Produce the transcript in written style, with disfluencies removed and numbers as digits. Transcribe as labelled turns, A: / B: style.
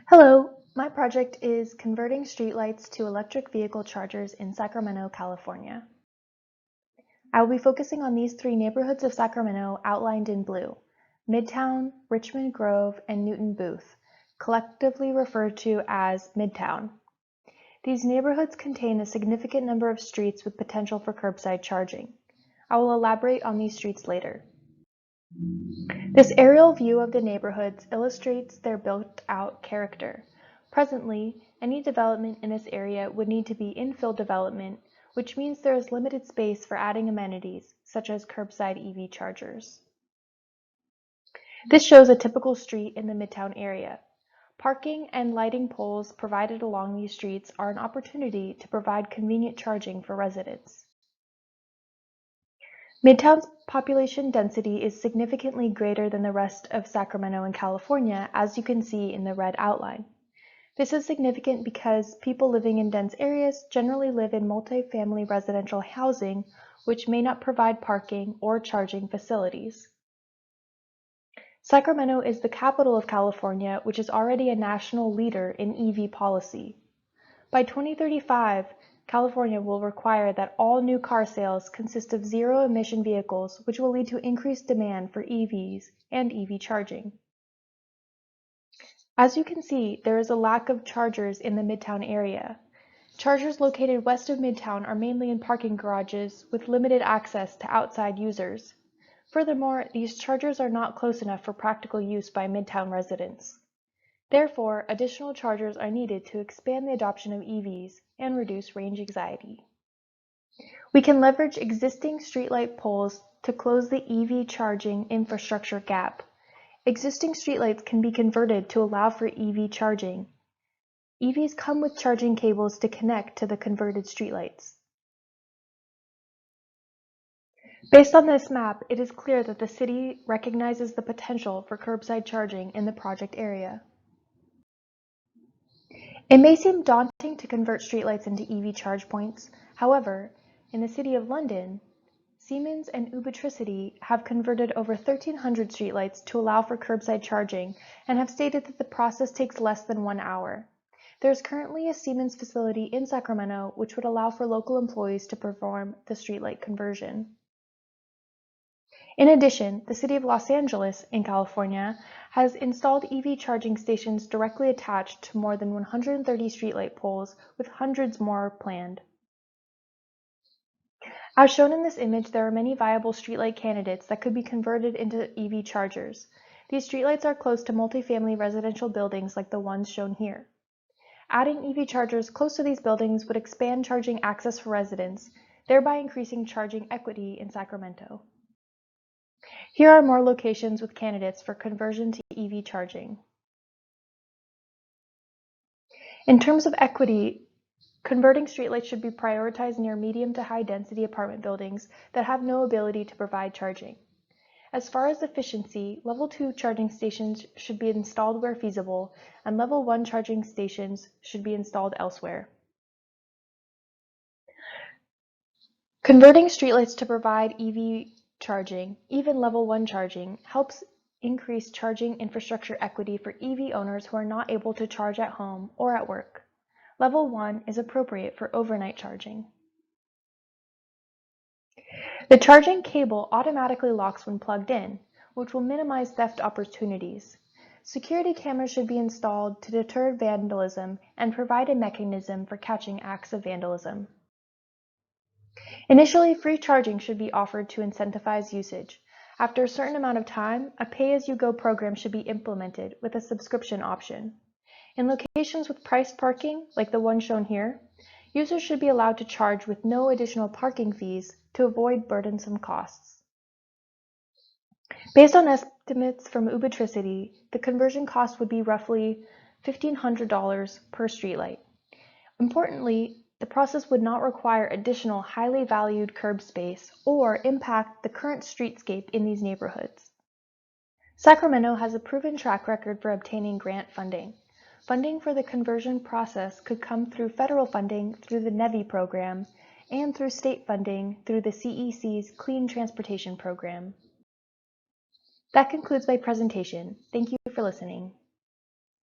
A: Hello, my project is converting streetlights to electric vehicle chargers in Sacramento, California. I will be focusing on these three neighborhoods of Sacramento outlined in blue: Midtown, Richmond Grove, and Newton Booth, collectively referred to as Midtown. These neighborhoods contain a significant number of streets with potential for curbside charging. I will elaborate on these streets later. This aerial view of the neighborhoods illustrates their built-out character. Presently, any development in this area would need to be infill development, which means there is limited space for adding amenities, such as curbside EV chargers. This shows a typical street in the Midtown area. Parking and lighting poles provided along these streets are an opportunity to provide convenient charging for residents. Midtown's population density is significantly greater than the rest of Sacramento and California, as you can see in the red outline. This is significant because people living in dense areas generally live in multi-family residential housing, which may not provide parking or charging facilities. Sacramento is the capital of California, which is already a national leader in EV policy. By 2035, California will require that all new car sales consist of zero-emission vehicles, which will lead to increased demand for EVs and EV charging. As you can see, there is a lack of chargers in the Midtown area. Chargers located west of Midtown are mainly in parking garages with limited access to outside users. Furthermore, these chargers are not close enough for practical use by Midtown residents. Therefore, additional chargers are needed to expand the adoption of EVs and reduce range anxiety. We can leverage existing streetlight poles to close the EV charging infrastructure gap. Existing streetlights can be converted to allow for EV charging. EVs come with charging cables to connect to the converted streetlights. Based on this map, it is clear that the city recognizes the potential for curbside charging in the project area. It may seem daunting to convert streetlights into EV charge points. However, in the City of London, Siemens and Ubitricity have converted over 1,300 streetlights to allow for curbside charging and have stated that the process takes less than 1 hour. There is currently a Siemens facility in Sacramento which would allow for local employees to perform the streetlight conversion. In addition, the City of Los Angeles in California has installed EV charging stations directly attached to more than 130 streetlight poles, with hundreds more planned. As shown in this image, there are many viable streetlight candidates that could be converted into EV chargers. These streetlights are close to multifamily residential buildings like the ones shown here. Adding EV chargers close to these buildings would expand charging access for residents, thereby increasing charging equity in Sacramento. Here are more locations with candidates for conversion to EV charging. In terms of equity, converting streetlights should be prioritized near medium to high density apartment buildings that have no ability to provide charging. As far as efficiency, level 2 charging stations should be installed where feasible, and level 1 charging stations should be installed elsewhere. Converting streetlights to provide EV charging, even level 1 charging, helps increase charging infrastructure equity for EV owners who are not able to charge at home or at work. Level 1 is appropriate for overnight charging. The charging cable automatically locks when plugged in, which will minimize theft opportunities. Security cameras should be installed to deter vandalism and provide a mechanism for catching acts of vandalism. Initially, free charging should be offered to incentivize usage. After a certain amount of time, a pay-as-you-go program should be implemented with a subscription option. In locations with priced parking, like the one shown here, users should be allowed to charge with no additional parking fees to avoid burdensome costs. Based on estimates from Ubitricity, the conversion cost would be roughly $1,500 per streetlight. Importantly, the process would not require additional highly valued curb space or impact the current streetscape in these neighborhoods. Sacramento has a proven track record for obtaining grant funding. Funding for the conversion process could come through federal funding through the NEVI program and through state funding through the CEC's Clean Transportation Program. That concludes my presentation. Thank you for listening.